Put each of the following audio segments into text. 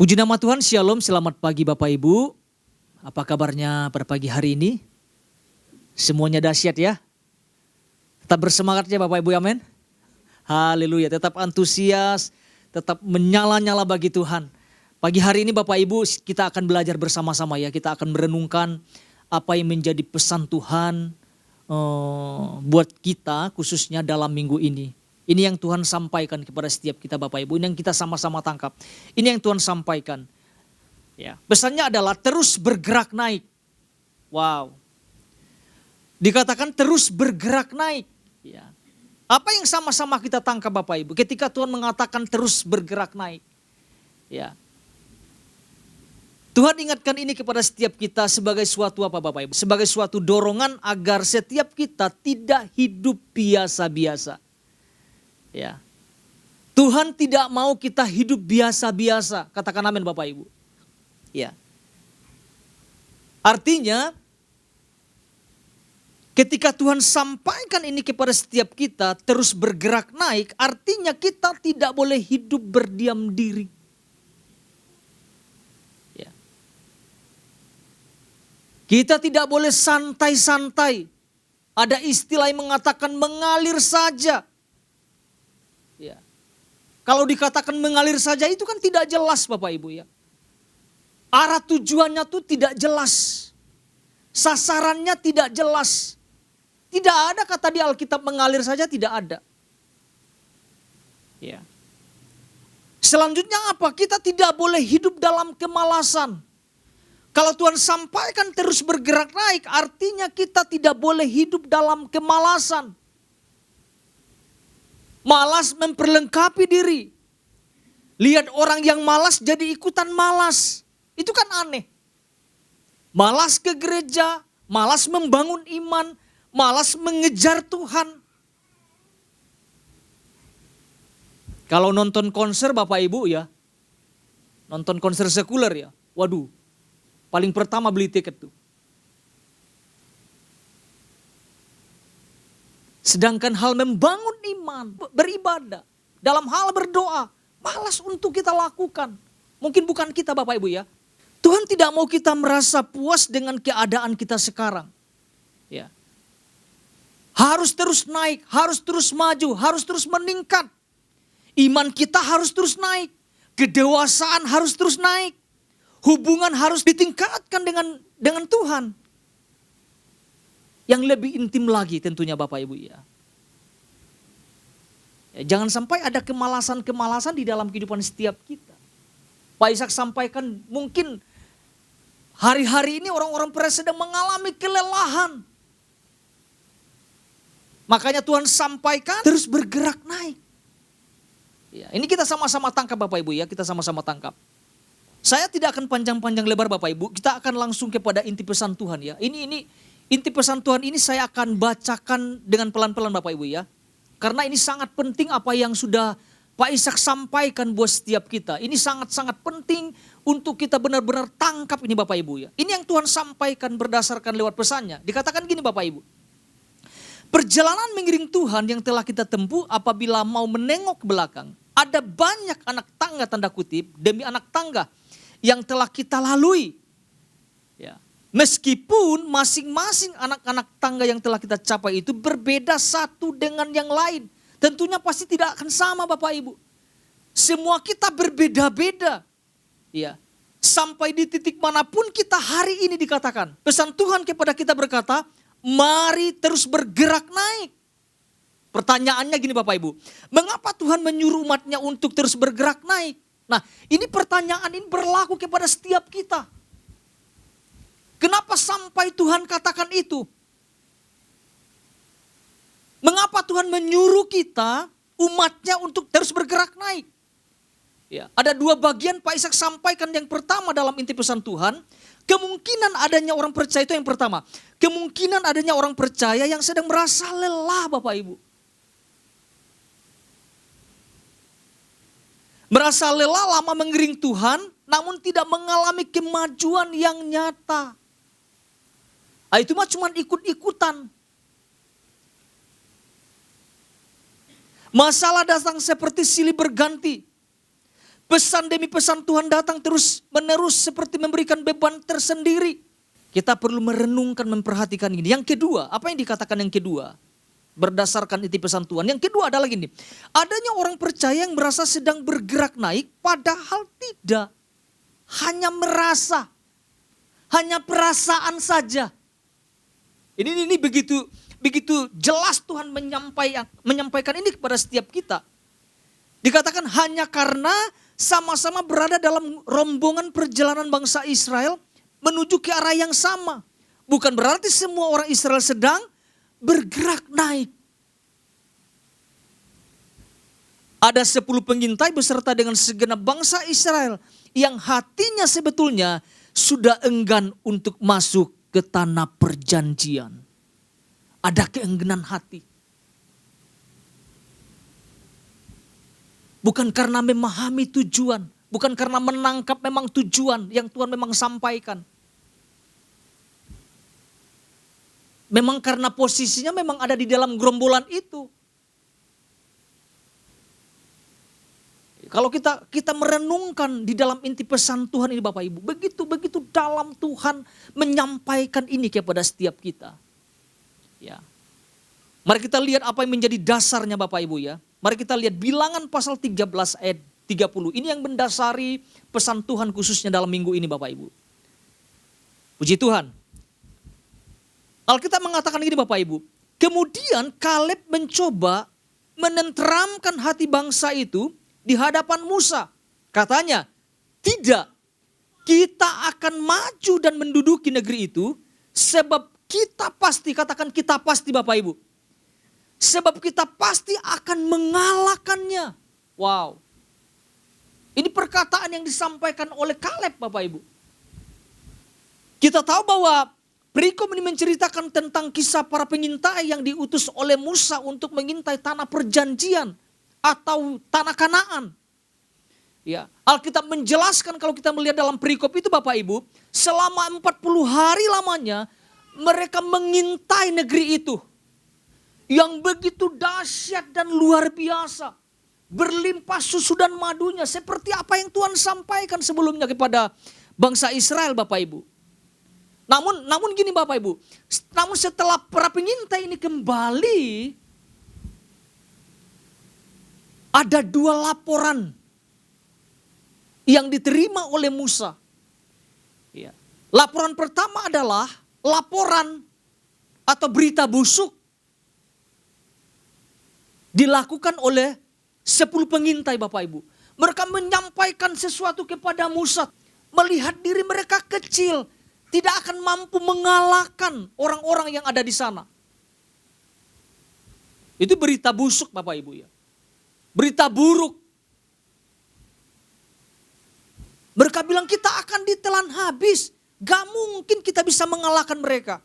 Puji nama Tuhan, Shalom, selamat pagi Bapak Ibu. Apa kabarnya pada pagi hari ini? Semuanya dahsyat ya. Tetap bersemangat ya Bapak Ibu, amin. Haleluya, tetap antusias, tetap menyala-nyala bagi Tuhan. Pagi hari ini Bapak Ibu kita akan belajar bersama-sama ya. Kita akan merenungkan apa yang menjadi pesan Tuhan buat kita khususnya dalam minggu ini. Ini yang Tuhan sampaikan kepada setiap kita Bapak Ibu. Ini yang kita sama-sama tangkap. Ini yang Tuhan sampaikan. Ya, pesannya adalah terus bergerak naik. Wow. Dikatakan terus bergerak naik. Ya. Apa yang sama-sama kita tangkap Bapak Ibu ketika Tuhan mengatakan terus bergerak naik. Ya. Tuhan ingatkan ini kepada setiap kita sebagai suatu apa Bapak Ibu? Sebagai suatu dorongan agar setiap kita tidak hidup biasa-biasa. Ya. Tuhan tidak mau kita hidup biasa-biasa. Katakan amin Bapak Ibu. Ya. Artinya ketika Tuhan sampaikan ini kepada setiap kita terus bergerak naik, artinya kita tidak boleh hidup berdiam diri. Ya. Kita tidak boleh santai-santai. Ada istilah yang mengatakan mengalir saja. Ya. Kalau dikatakan mengalir saja itu kan tidak jelas Bapak Ibu ya. Arah tujuannya tuh tidak jelas. Sasarannya tidak jelas. Tidak ada kata di Alkitab mengalir saja, tidak ada. Ya. Selanjutnya apa? Kita tidak boleh hidup dalam kemalasan. Kalau Tuhan sampaikan terus bergerak naik, artinya kita tidak boleh hidup dalam kemalasan. Malas memperlengkapi diri. Lihat orang yang malas jadi ikutan malas. Itu kan aneh. Malas ke gereja, malas membangun iman, malas mengejar Tuhan. Kalau nonton konser Bapak Ibu ya, nonton konser sekuler ya, waduh, paling pertama beli tiket tuh. Sedangkan hal membangun iman, beribadah, dalam hal berdoa, malas untuk kita lakukan. Mungkin bukan kita Bapak Ibu ya. Tuhan tidak mau kita merasa puas dengan keadaan kita sekarang. Ya. Harus terus naik, harus terus maju, harus terus meningkat. Iman kita harus terus naik. Kedewasaan harus terus naik. Hubungan harus ditingkatkan dengan Tuhan. Yang lebih intim lagi tentunya Bapak Ibu ya. Jangan sampai ada kemalasan-kemalasan di dalam kehidupan setiap kita. Pak Ishak sampaikan mungkin hari-hari ini orang-orang sedang mengalami kelelahan. Makanya Tuhan sampaikan terus bergerak naik. Ya, ini kita sama-sama tangkap Bapak Ibu ya, kita sama-sama tangkap. Saya tidak akan panjang-panjang lebar Bapak Ibu, kita akan langsung kepada inti pesan Tuhan ya. Ini inti pesan Tuhan ini saya akan bacakan dengan pelan-pelan Bapak Ibu ya. Karena ini sangat penting apa yang sudah Pak Ishak sampaikan buat setiap kita. Ini sangat-sangat penting untuk kita benar-benar tangkap ini Bapak Ibu ya. Ini yang Tuhan sampaikan berdasarkan lewat pesannya. Dikatakan gini Bapak Ibu. Perjalanan mengiring Tuhan yang telah kita tempuh apabila mau menengok ke belakang. Ada banyak anak tangga tanda kutip demi anak tangga yang telah kita lalui. Ya. Meskipun masing-masing anak-anak tangga yang telah kita capai itu berbeda satu dengan yang lain. Tentunya pasti tidak akan sama Bapak Ibu. Semua kita berbeda-beda. Ya. Sampai di titik manapun kita hari ini dikatakan. Pesan Tuhan kepada kita berkata, mari terus bergerak naik. Pertanyaannya gini Bapak Ibu. Mengapa Tuhan menyuruh umatnya untuk terus bergerak naik? Nah ini pertanyaan ini berlaku kepada setiap kita. Kenapa sampai Tuhan katakan itu? Mengapa Tuhan menyuruh kita, umatnya untuk terus bergerak naik? Ya, ada dua bagian Pak Ishak sampaikan. Yang pertama dalam inti pesan Tuhan, kemungkinan adanya orang percaya itu yang pertama. Kemungkinan adanya orang percaya yang sedang merasa lelah Bapak Ibu. Merasa lelah lama mengiring Tuhan, namun tidak mengalami kemajuan yang nyata. Itu mah cuma ikut-ikutan. Masalah datang seperti silih berganti. Pesan demi pesan Tuhan datang terus menerus seperti memberikan beban tersendiri. Kita perlu merenungkan, memperhatikan ini. Yang kedua, apa yang dikatakan yang kedua? Berdasarkan inti pesan Tuhan. Yang kedua adalah gini. Adanya orang percaya yang merasa sedang bergerak naik padahal tidak. Hanya merasa. Hanya perasaan saja. Ini begitu jelas Tuhan menyampaikan ini kepada setiap kita. Dikatakan hanya karena sama-sama berada dalam rombongan perjalanan bangsa Israel menuju ke arah yang sama. Bukan berarti semua orang Israel sedang bergerak naik. Ada 10 pengintai beserta dengan segenap bangsa Israel yang hatinya sebetulnya sudah enggan untuk masuk ke tanah perjanjian. Ada keengganan hati. Bukan karena memahami tujuan, bukan karena menangkap memang tujuan yang Tuhan memang sampaikan. Memang karena posisinya memang ada di dalam gerombolan itu. Kalau kita merenungkan di dalam inti pesan Tuhan ini Bapak Ibu, begitu dalam Tuhan menyampaikan ini kepada setiap kita. Ya. Mari kita lihat apa yang menjadi dasarnya Bapak Ibu ya. Mari kita lihat Bilangan pasal 13 ayat 30. Ini yang mendasari pesan Tuhan khususnya dalam minggu ini Bapak Ibu. Puji Tuhan. Alkitab mengatakan gini Bapak Ibu. Kemudian Kaleb mencoba menenteramkan hati bangsa itu di hadapan Musa. Katanya, tidak, kita akan maju dan menduduki negeri itu sebab kita pasti, katakan kita pasti Bapak Ibu. Sebab kita pasti akan mengalahkannya. Wow. Ini perkataan yang disampaikan oleh Kaleb Bapak Ibu. Kita tahu bahwa perikop ini menceritakan tentang kisah para pengintai yang diutus oleh Musa untuk mengintai tanah perjanjian atau tanah Kanaan. Ya, Alkitab menjelaskan kalau kita melihat dalam perikop itu Bapak Ibu, selama 40 hari lamanya mereka mengintai negeri itu. Yang begitu dahsyat dan luar biasa. Berlimpah susu dan madunya seperti apa yang Tuhan sampaikan sebelumnya kepada bangsa Israel Bapak Ibu. Namun gini Bapak Ibu, namun setelah para pengintai ini kembali, ada 2 laporan yang diterima oleh Musa. Ya. Laporan pertama adalah laporan atau berita busuk dilakukan oleh 10 pengintai Bapak Ibu. Mereka menyampaikan sesuatu kepada Musa. Melihat diri mereka kecil. Tidak akan mampu mengalahkan orang-orang yang ada di sana. Itu berita busuk Bapak Ibu ya. Berita buruk. Mereka bilang kita akan ditelan habis. Gak mungkin kita bisa mengalahkan mereka.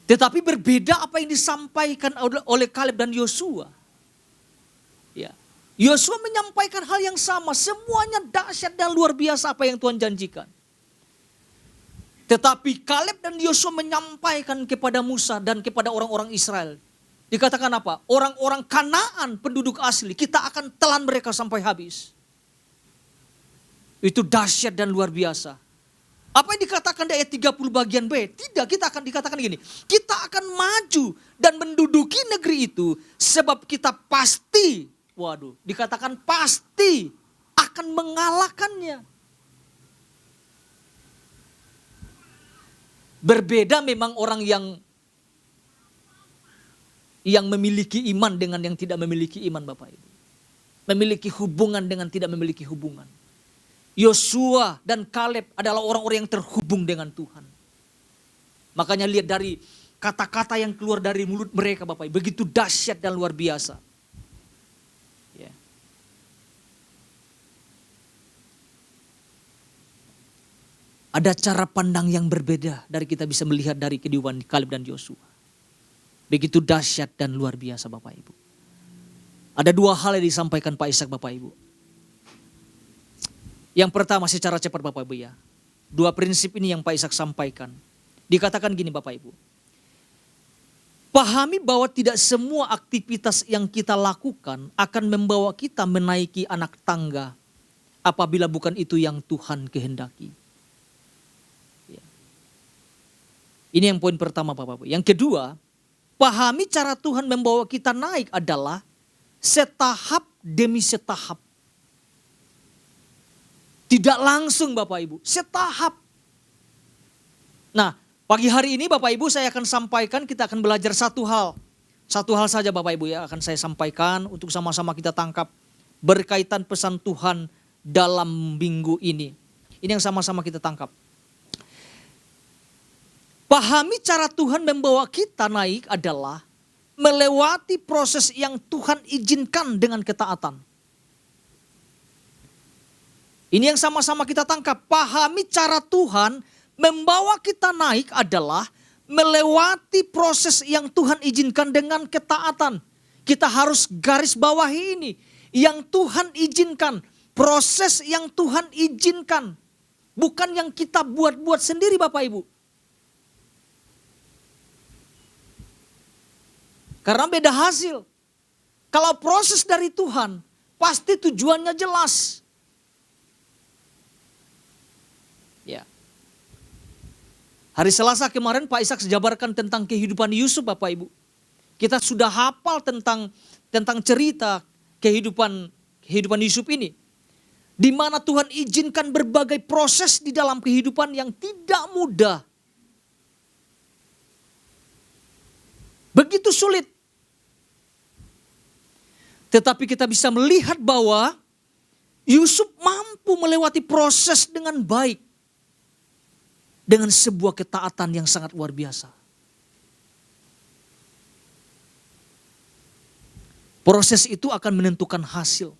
Tetapi berbeda apa yang disampaikan oleh Kaleb dan Yosua. Ya. Yosua menyampaikan hal yang sama. Semuanya dahsyat dan luar biasa apa yang Tuhan janjikan. Tetapi Kaleb dan Yosua menyampaikan kepada Musa dan kepada orang-orang Israel. Dikatakan apa? Orang-orang Kanaan penduduk asli. Kita akan telan mereka sampai habis. Itu dahsyat dan luar biasa. Apa yang dikatakan di ayat 30 bagian B? Tidak, kita akan dikatakan gini. Kita akan maju dan menduduki negeri itu. Sebab kita pasti, dikatakan pasti akan mengalahkannya. Berbeda memang orang yang memiliki iman dengan yang tidak memiliki iman Bapak Ibu. Memiliki hubungan dengan tidak memiliki hubungan. Yosua dan Kaleb adalah orang-orang yang terhubung dengan Tuhan. Makanya lihat dari kata-kata yang keluar dari mulut mereka Bapak Ibu. Begitu dahsyat dan luar biasa. Ya. Ada cara pandang yang berbeda dari kita bisa melihat dari kehidupan Kaleb dan Yosua. Begitu dahsyat dan luar biasa Bapak Ibu. Ada 2 hal yang disampaikan Pak Ishak Bapak Ibu. Yang pertama secara cepat Bapak Ibu ya. 2 prinsip ini yang Pak Ishak sampaikan. Dikatakan gini Bapak Ibu. Pahami bahwa tidak semua aktivitas yang kita lakukan akan membawa kita menaiki anak tangga apabila bukan itu yang Tuhan kehendaki. Ya. Ini yang poin pertama Bapak-Ibu. Yang kedua, pahami cara Tuhan membawa kita naik adalah setahap demi setahap. Tidak langsung Bapak-Ibu, setahap. Nah, pagi hari ini Bapak Ibu saya akan sampaikan, kita akan belajar satu hal. Satu hal saja Bapak Ibu ya akan saya sampaikan untuk sama-sama kita tangkap berkaitan pesan Tuhan dalam minggu ini. Ini yang sama-sama kita tangkap. Pahami cara Tuhan membawa kita naik adalah melewati proses yang Tuhan izinkan dengan ketaatan. Ini yang sama-sama kita tangkap. Pahami cara Tuhan membawa kita naik adalah melewati proses yang Tuhan izinkan dengan ketaatan. Kita harus garis bawahi ini. Yang Tuhan izinkan. Proses yang Tuhan izinkan. Bukan yang kita buat-buat sendiri Bapak Ibu. Karena beda hasil. Kalau proses dari Tuhan, pasti tujuannya jelas. Ya. Hari Selasa kemarin Pak Ishak jabarkan tentang kehidupan Yusuf Bapak Ibu. Kita sudah hafal tentang cerita kehidupan Yusuf ini. Di mana Tuhan izinkan berbagai proses di dalam kehidupan yang tidak mudah. Begitu sulit. Tetapi kita bisa melihat bahwa Yusuf mampu melewati proses dengan baik. Dengan sebuah ketaatan yang sangat luar biasa. Proses itu akan menentukan hasil.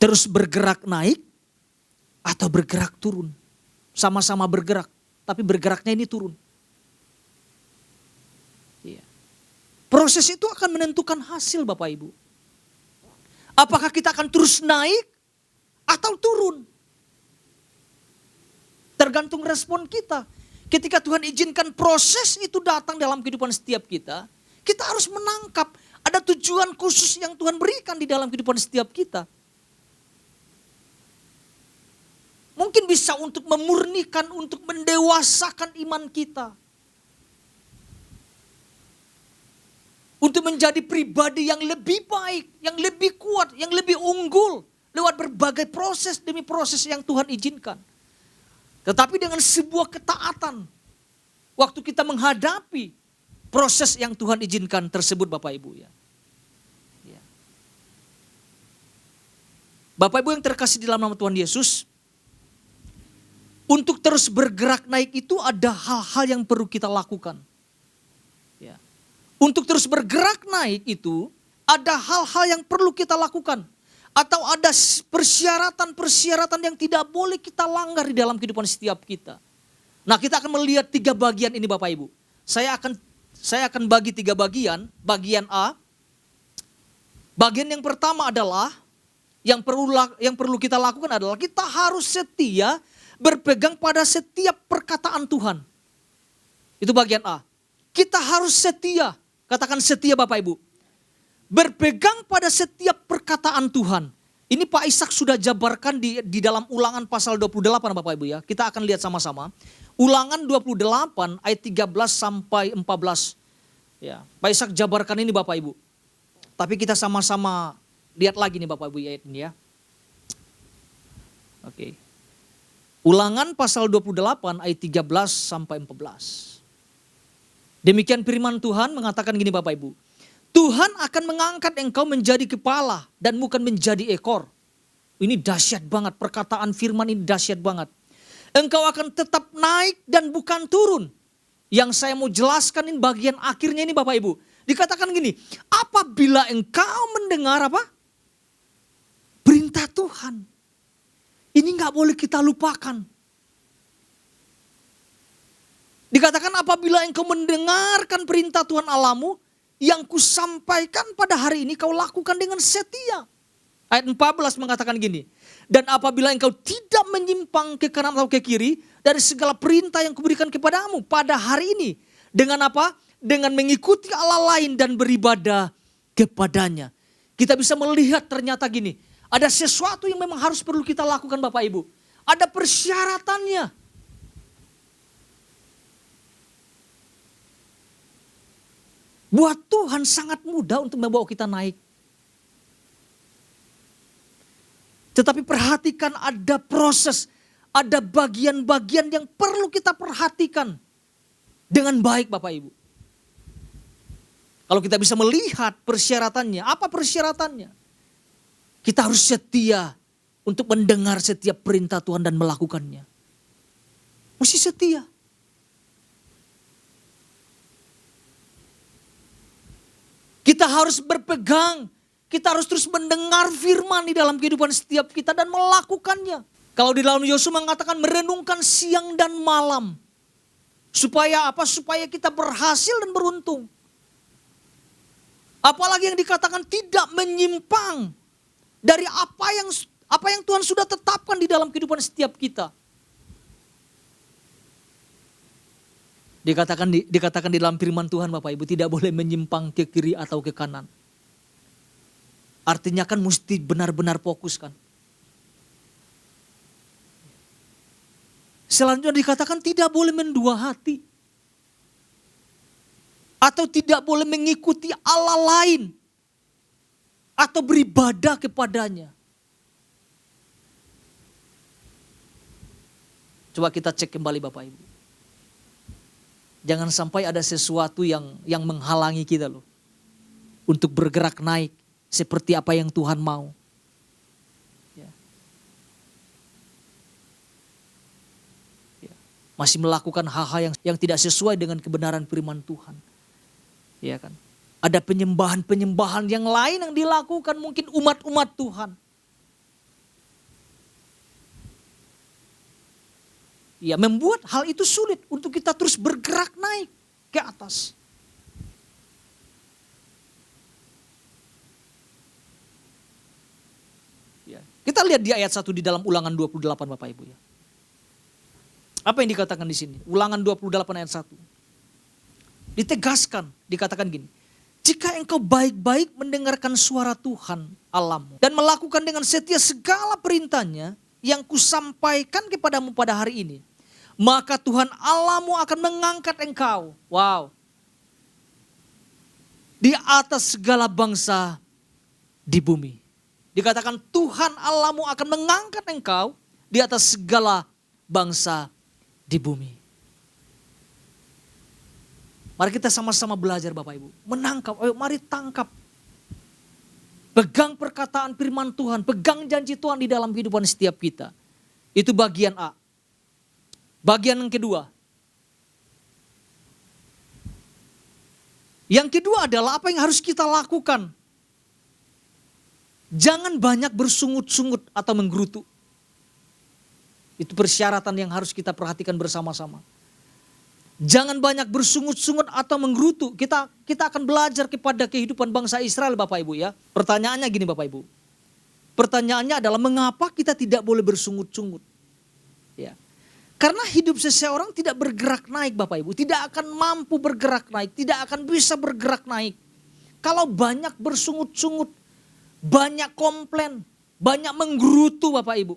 Terus bergerak naik atau bergerak turun. Sama-sama bergerak, tapi bergeraknya ini turun. Iya. Proses itu akan menentukan hasil Bapak Ibu. Apakah kita akan terus naik atau turun? Tergantung respon kita. Ketika Tuhan izinkan proses itu datang dalam kehidupan setiap kita, kita harus menangkap ada tujuan khusus yang Tuhan berikan di dalam kehidupan setiap kita. Mungkin bisa untuk memurnikan, untuk mendewasakan iman kita. Untuk menjadi pribadi yang lebih baik, yang lebih kuat, yang lebih unggul. Lewat berbagai proses demi proses yang Tuhan izinkan. Tetapi dengan sebuah ketaatan, waktu kita menghadapi proses yang Tuhan izinkan tersebut Bapak Ibu ya. Bapak Ibu yang terkasih di dalam nama Tuhan Yesus, untuk terus bergerak naik itu ada hal-hal yang perlu kita lakukan. Ya. Untuk terus bergerak naik itu ada hal-hal yang perlu kita lakukan. Atau ada persyaratan-persyaratan yang tidak boleh kita langgar di dalam kehidupan setiap kita. Nah kita akan melihat 3 bagian ini Bapak Ibu. Saya akan bagi 3 bagian. Bagian A. Bagian yang pertama adalah yang perlu kita lakukan adalah kita harus setia berpegang pada setiap perkataan Tuhan. Itu bagian A. Kita harus setia. Katakan setia Bapak Ibu. Berpegang pada setiap perkataan Tuhan. Ini Pak Ishak sudah jabarkan di dalam Ulangan pasal 28 Bapak Ibu ya. Kita akan lihat sama-sama. Ulangan 28 ayat 13 sampai 14. Ya, Pak Ishak jabarkan ini Bapak Ibu. Tapi kita sama-sama lihat lagi nih Bapak Ibu ya ayat ini ya. Oke. Ulangan pasal 28 ayat 13 sampai 14. Demikian firman Tuhan mengatakan gini Bapak Ibu. Tuhan akan mengangkat engkau menjadi kepala dan bukan menjadi ekor. Ini dahsyat banget, perkataan firman ini dahsyat banget. Engkau akan tetap naik dan bukan turun. Yang saya mau jelaskan ini bagian akhirnya ini Bapak Ibu. Dikatakan gini, apabila engkau mendengar apa? Perintah Tuhan. Ini gak boleh kita lupakan. Dikatakan apabila engkau mendengarkan perintah Tuhan Allahmu, yang kusampaikan pada hari ini kau lakukan dengan setia. Ayat 14 mengatakan gini. Dan apabila engkau tidak menyimpang ke kanan atau ke kiri dari segala perintah yang kuberikan kepadamu pada hari ini. Dengan apa? Dengan mengikuti Allah lain dan beribadah kepadanya. Kita bisa melihat ternyata gini, ada sesuatu yang memang harus perlu kita lakukan Bapak Ibu. Ada persyaratannya. Buat Tuhan sangat mudah untuk membawa kita naik. Tetapi perhatikan ada proses, ada bagian-bagian yang perlu kita perhatikan dengan baik Bapak Ibu. Kalau kita bisa melihat persyaratannya, apa persyaratannya? Kita harus setia untuk mendengar setiap perintah Tuhan dan melakukannya. Mesti setia. Kita harus berpegang, kita harus terus mendengar firman di dalam kehidupan setiap kita dan melakukannya. Kalau di dalam Yosua mengatakan merenungkan siang dan malam. Supaya apa? Supaya kita berhasil dan beruntung. Apalagi yang dikatakan tidak menyimpang dari apa yang Tuhan sudah tetapkan di dalam kehidupan setiap kita. Dikatakan di dalam firman Tuhan Bapak Ibu tidak boleh menyimpang ke kiri atau ke kanan. Artinya kan mesti benar-benar fokus kan. Selanjutnya dikatakan tidak boleh mendua hati. Atau tidak boleh mengikuti Allah lain. Atau beribadah kepadanya. Coba kita cek kembali Bapak Ibu. Jangan sampai ada sesuatu yang menghalangi kita loh. Untuk bergerak naik. Seperti apa yang Tuhan mau. Ya. Ya. Masih melakukan hal-hal yang tidak sesuai dengan kebenaran firman Tuhan. Ya kan? Ada penyembahan-penyembahan yang lain yang dilakukan mungkin umat-umat Tuhan. Ya, membuat hal itu sulit untuk kita terus bergerak naik ke atas. Ya, kita lihat di ayat 1 di dalam Ulangan 28 Bapak Ibu ya. Apa yang dikatakan di sini? Ulangan 28 ayat 1. Ditegaskan, dikatakan gini. Jika engkau baik-baik mendengarkan suara Tuhan Allahmu dan melakukan dengan setia segala perintahnya yang kusampaikan kepadamu pada hari ini, maka Tuhan Allahmu akan mengangkat engkau. Wow. Di atas segala bangsa di bumi. Dikatakan Tuhan Allahmu akan mengangkat engkau di atas segala bangsa di bumi. Mari kita sama-sama belajar Bapak Ibu. Menangkap, ayo mari tangkap. Pegang perkataan firman Tuhan, pegang janji Tuhan di dalam kehidupan setiap kita. Itu bagian A. Bagian yang kedua. Yang kedua adalah apa yang harus kita lakukan. Jangan banyak bersungut-sungut atau menggerutu. Itu persyaratan yang harus kita perhatikan bersama-sama. Jangan banyak bersungut-sungut atau menggerutu. Kita akan belajar kepada kehidupan bangsa Israel Bapak Ibu ya. Pertanyaannya gini Bapak Ibu. Pertanyaannya adalah mengapa kita tidak boleh bersungut-sungut? Ya. Karena hidup seseorang tidak bergerak naik Bapak Ibu. Tidak akan mampu bergerak naik. Tidak akan bisa bergerak naik. Kalau banyak bersungut-sungut. Banyak komplain. Banyak menggerutu Bapak Ibu.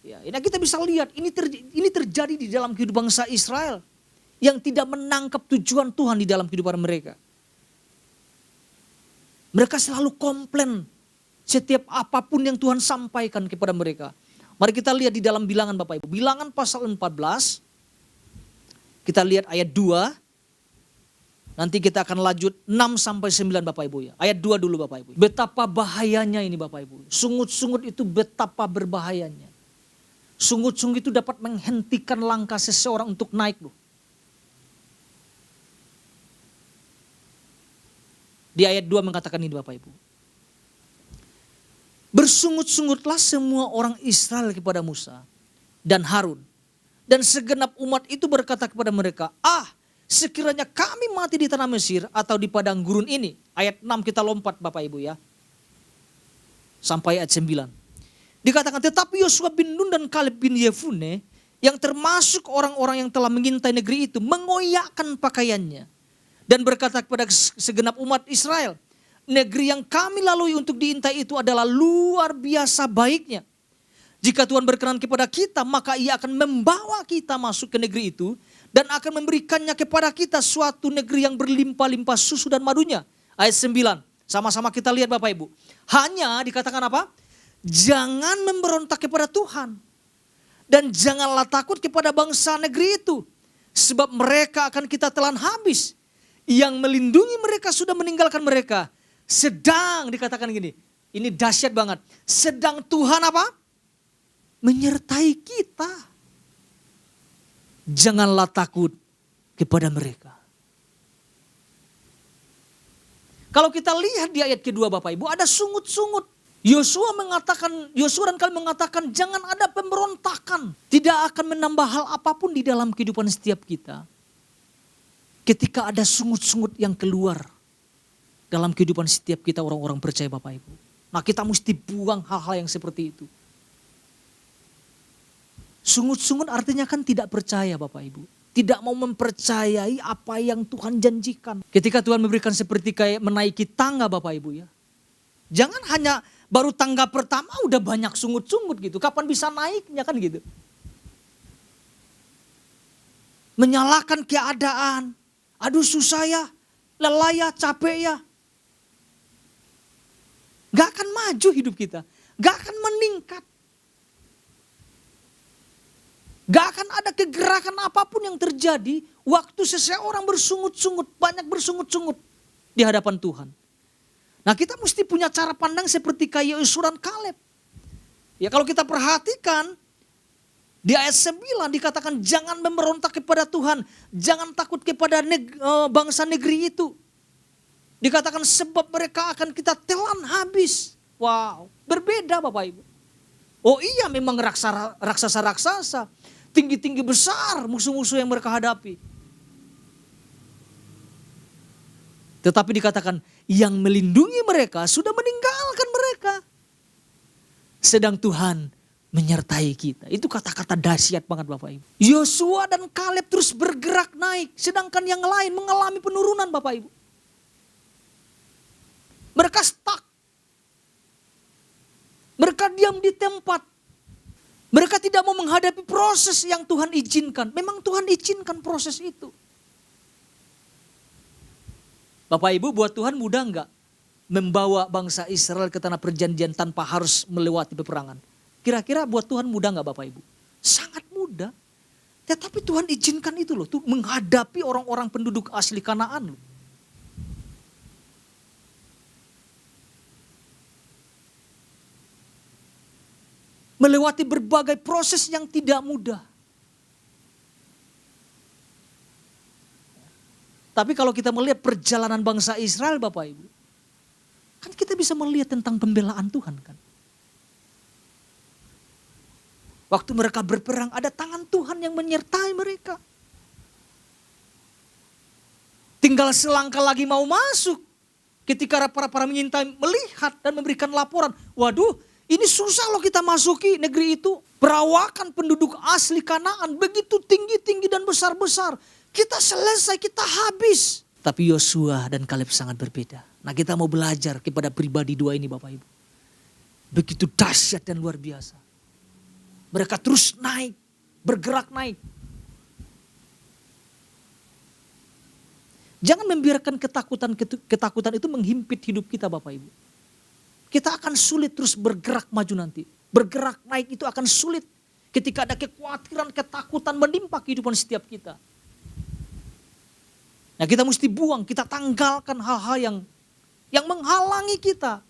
Ya, ini kita bisa lihat ini terjadi di dalam kehidupan bangsa Israel yang tidak menangkap tujuan Tuhan di dalam kehidupan mereka. Mereka selalu komplain setiap apapun yang Tuhan sampaikan kepada mereka. Mari kita lihat di dalam Bilangan Bapak Ibu. Bilangan pasal 14. Kita lihat ayat 2. Nanti kita akan lanjut 6 sampai 9 Bapak Ibu ya. Ayat 2 dulu Bapak Ibu. Betapa bahayanya ini Bapak Ibu. Sungut-sungut itu betapa berbahayanya. Sungut-sungut itu dapat menghentikan langkah seseorang untuk naik loh. Di ayat 2 mengatakan ini Bapak Ibu. Bersungut-sungutlah semua orang Israel kepada Musa dan Harun. Dan segenap umat itu berkata kepada mereka, sekiranya kami mati di tanah Mesir atau di padang gurun ini. Ayat 6 kita lompat Bapak Ibu ya. Sampai ayat 9. Dikatakan tetapi Yosua bin Nun dan Kaleb bin Yefune yang termasuk orang-orang yang telah mengintai negeri itu mengoyakkan pakaiannya dan berkata kepada segenap umat Israel, negeri yang kami lalui untuk diintai itu adalah luar biasa baiknya. Jika Tuhan berkenan kepada kita, maka Ia akan membawa kita masuk ke negeri itu dan akan memberikannya kepada kita suatu negeri yang berlimpah-limpah susu dan madunya. Ayat 9, sama-sama kita lihat Bapak Ibu. Hanya dikatakan apa? Jangan memberontak kepada Tuhan. Dan janganlah takut kepada bangsa negeri itu. Sebab mereka akan kita telan habis. Yang melindungi mereka sudah meninggalkan mereka. Sedang dikatakan gini. Ini dahsyat banget. Sedang Tuhan apa? Menyertai kita. Janganlah takut kepada mereka. Kalau kita lihat di ayat kedua Bapak Ibu, ada sungut-sungut. Yosua dan Kaleb mengatakan jangan ada pemberontakan. Tidak akan menambah hal apapun di dalam kehidupan setiap kita. Ketika ada sungut-sungut yang keluar dalam kehidupan setiap kita orang-orang percaya Bapak Ibu. Nah kita mesti buang hal-hal yang seperti itu. Sungut-sungut artinya kan tidak percaya Bapak Ibu. Tidak mau mempercayai apa yang Tuhan janjikan. Ketika Tuhan memberikan seperti kayak menaiki tangga Bapak Ibu ya. Jangan hanya baru tangga pertama udah banyak sungut-sungut gitu. Kapan bisa naiknya kan gitu. Menyalahkan keadaan. Aduh susah ya, lelah ya, capek ya. Gak akan maju hidup kita. Gak akan meningkat. Gak akan ada kegerakan apapun yang terjadi waktu seseorang bersungut-sungut, banyak bersungut-sungut di hadapan Tuhan. Nah kita mesti punya cara pandang seperti kayak Yosua dan Kaleb. Ya kalau kita perhatikan di ayat 9 dikatakan jangan memberontak kepada Tuhan. Jangan takut kepada bangsa negeri itu. Dikatakan sebab mereka akan kita telan habis. Wow, berbeda Bapak Ibu. Oh iya memang raksasa-raksasa. Tinggi-tinggi besar musuh-musuh yang mereka hadapi. Tetapi dikatakan yang melindungi mereka sudah meninggalkan mereka. Sedang Tuhan menyertai kita. Itu kata-kata dahsyat banget Bapak Ibu. Yosua dan Kaleb terus bergerak naik. Sedangkan yang lain mengalami penurunan Bapak Ibu. Mereka stuck. Mereka diam di tempat. Mereka tidak mau menghadapi proses yang Tuhan izinkan. Memang Tuhan izinkan proses itu. Bapak Ibu, buat Tuhan mudah enggak membawa bangsa Israel ke tanah perjanjian tanpa harus melewati peperangan? Kira-kira buat Tuhan mudah enggak Bapak Ibu? Sangat mudah. Tetapi Tuhan izinkan itu loh, tuh menghadapi orang-orang penduduk asli Kanaan loh. Melewati berbagai proses yang tidak mudah. Tapi kalau kita melihat perjalanan bangsa Israel Bapak Ibu. Kan kita bisa melihat tentang pembelaan Tuhan kan. Waktu mereka berperang ada tangan Tuhan yang menyertai mereka. Tinggal selangkah lagi mau masuk. Ketika para mengintai melihat dan memberikan laporan. Waduh ini susah loh kita masuki negeri itu. Perawakan penduduk asli Kanaan begitu tinggi-tinggi dan besar-besar. Kita selesai, kita habis. Tapi Yosua dan Kaleb sangat berbeda. Nah kita mau belajar kepada pribadi dua ini Bapak Ibu. Begitu dahsyat dan luar biasa. Mereka terus naik, bergerak naik. Jangan membiarkan ketakutan itu menghimpit hidup kita Bapak Ibu. Kita akan sulit terus bergerak maju nanti. Bergerak naik itu akan sulit. Ketika ada kekhawatiran, ketakutan menimpa kehidupan setiap kita. Nah kita mesti buang, kita tanggalkan hal-hal yang menghalangi kita.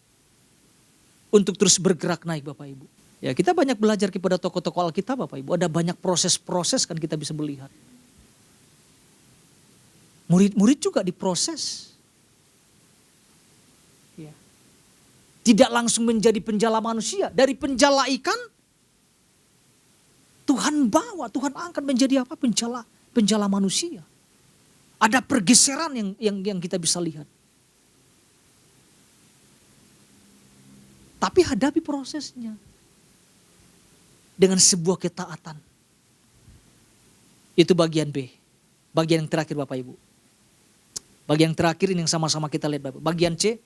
Untuk terus bergerak naik Bapak Ibu. Ya kita banyak belajar kepada tokoh-tokoh Alkitab Bapak Ibu. Ada banyak proses-proses kan kita bisa melihat. Murid-murid juga diproses. Ya. Tidak langsung menjadi penjala manusia. Dari penjala ikan, Tuhan bawa, Tuhan angkat menjadi apa? Penjala manusia. Ada pergeseran yang kita bisa lihat. Tapi hadapi prosesnya. Dengan sebuah ketaatan. Itu bagian B. Bagian yang terakhir Bapak Ibu. Bagian yang terakhir ini yang sama-sama kita lihat Bapak. Bagian C.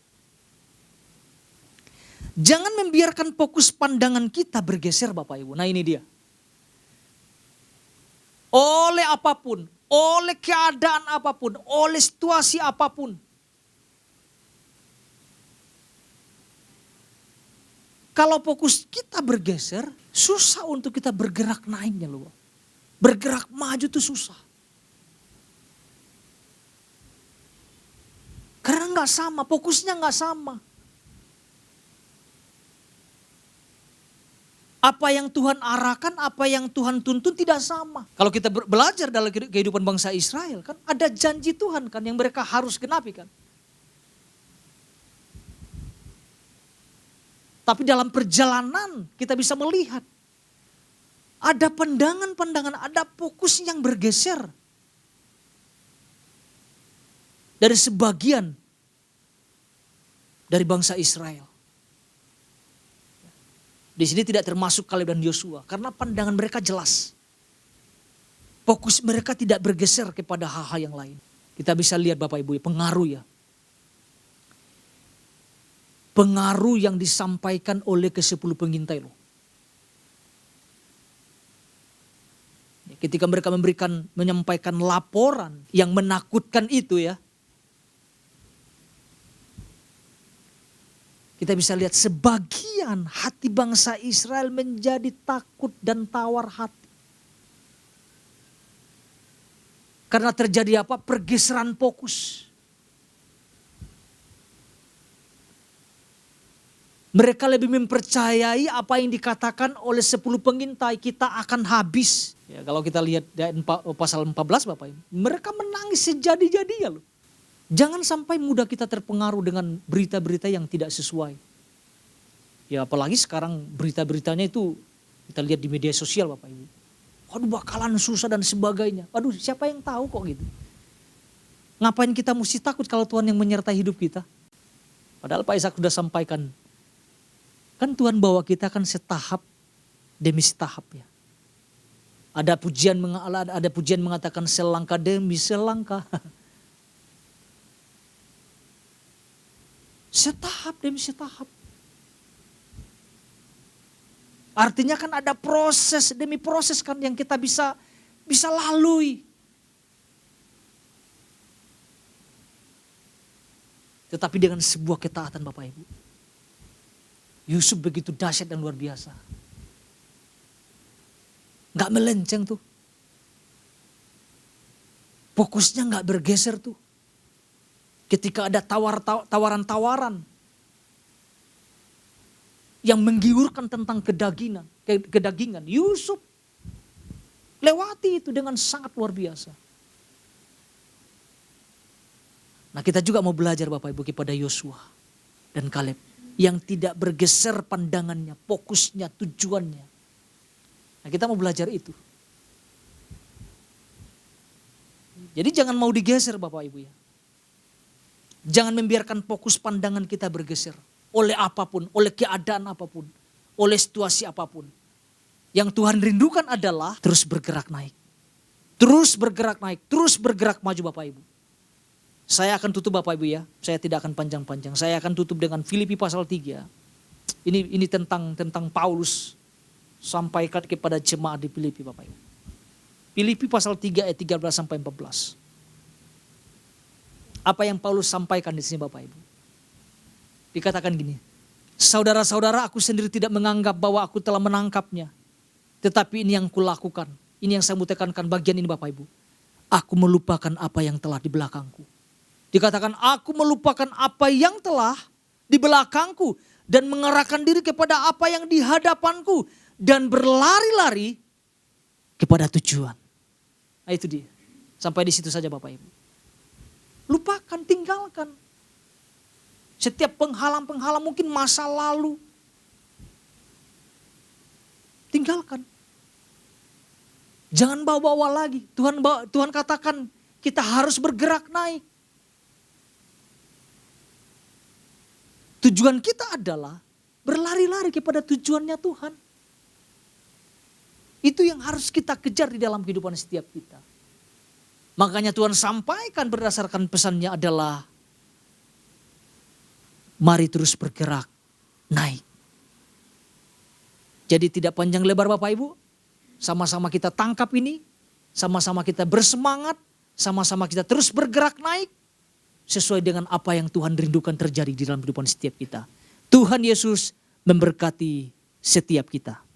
Jangan membiarkan fokus pandangan kita bergeser Bapak Ibu. Nah ini dia. Oleh apapun, oleh keadaan apapun, oleh situasi apapun. Kalau fokus kita bergeser, susah untuk kita bergerak naiknya loh. Bergerak maju itu susah. Karena nggak sama, fokusnya nggak sama. Apa yang Tuhan arahkan, apa yang Tuhan tuntun tidak sama. Kalau kita belajar dalam kehidupan bangsa Israel kan ada janji Tuhan kan yang mereka harus genapi kan. Tapi dalam perjalanan kita bisa melihat ada pandangan-pandangan, ada fokus yang bergeser. Dari sebagian dari bangsa Israel. Di sini tidak termasuk Kaleb dan Yosua karena pandangan mereka jelas. Fokus mereka tidak bergeser kepada hal-hal yang lain. Kita bisa lihat Bapak Ibu pengaruh ya. Pengaruh yang disampaikan oleh ke-10 pengintai loh. Ketika mereka menyampaikan laporan yang menakutkan itu ya. Kita bisa lihat sebagian hati bangsa Israel menjadi takut dan tawar hati. Karena terjadi apa? Pergeseran fokus. Mereka lebih mempercayai apa yang dikatakan oleh 10 pengintai, kita akan habis. Ya, kalau kita lihat pasal 14 Bapak Ibu, mereka menangis sejadi-jadinya loh. Jangan sampai mudah kita terpengaruh dengan berita-berita yang tidak sesuai. Ya apalagi sekarang berita-beritanya itu kita lihat di media sosial Bapak Ibu. Waduh bakalan susah dan sebagainya. Waduh siapa yang tahu kok gitu. Ngapain kita mesti takut kalau Tuhan yang menyertai hidup kita. Padahal Pak Ishak sudah sampaikan. Kan Tuhan bawa kita kan setahap demi setahap ya. Ada pujian mengatakan selangkah demi selangkah. Setahap demi setahap. Artinya kan ada proses demi proses kan yang kita bisa lalui. Tetapi dengan sebuah ketaatan Bapak Ibu. Yusuf begitu dahsyat dan luar biasa. Gak melenceng tuh. Fokusnya gak bergeser tuh. Ketika ada tawaran-tawaran yang menggiurkan tentang kedagingan, Yusuf lewati itu dengan sangat luar biasa. Nah kita juga mau belajar Bapak Ibu kepada Yosua dan Kaleb yang tidak bergeser pandangannya, fokusnya, tujuannya. Nah kita mau belajar itu. Jadi jangan mau digeser Bapak Ibu ya. Jangan membiarkan fokus pandangan kita bergeser. Oleh apapun, oleh keadaan apapun. Oleh situasi apapun. Yang Tuhan rindukan adalah terus bergerak naik. Terus bergerak naik, terus bergerak maju Bapak Ibu. Saya akan tutup Bapak Ibu ya. Saya tidak akan panjang-panjang. Saya akan tutup dengan Filipi pasal 3. Ini tentang Paulus. Sampaikan kepada jemaat di Filipi Bapak Ibu. Filipi pasal 3 ayat 13 sampai 14. Apa yang Paulus sampaikan di sini Bapak Ibu. Dikatakan gini. Saudara-saudara aku sendiri tidak menganggap bahwa aku telah menangkapnya. Tetapi ini yang kulakukan. Ini yang saya mau tekankan bagian ini Bapak Ibu. Aku melupakan apa yang telah di belakangku. Dikatakan aku melupakan apa yang telah di belakangku. Dan mengerahkan diri kepada apa yang di hadapanku. Dan berlari-lari kepada tujuan. Nah itu dia. Sampai di situ saja Bapak Ibu. Lupakan, tinggalkan. Setiap penghalang-penghalang mungkin masa lalu. Tinggalkan. Jangan bawa-bawa lagi. Tuhan katakan kita harus bergerak naik. Tujuan kita adalah berlari-lari kepada tujuannya Tuhan. Itu yang harus kita kejar di dalam kehidupan setiap kita. Makanya Tuhan sampaikan berdasarkan pesannya adalah, mari terus bergerak, naik. Jadi tidak panjang lebar Bapak Ibu, sama-sama kita tangkap ini, sama-sama kita bersemangat, sama-sama kita terus bergerak naik, sesuai dengan apa yang Tuhan rindukan terjadi di dalam kehidupan setiap kita. Tuhan Yesus memberkati setiap kita.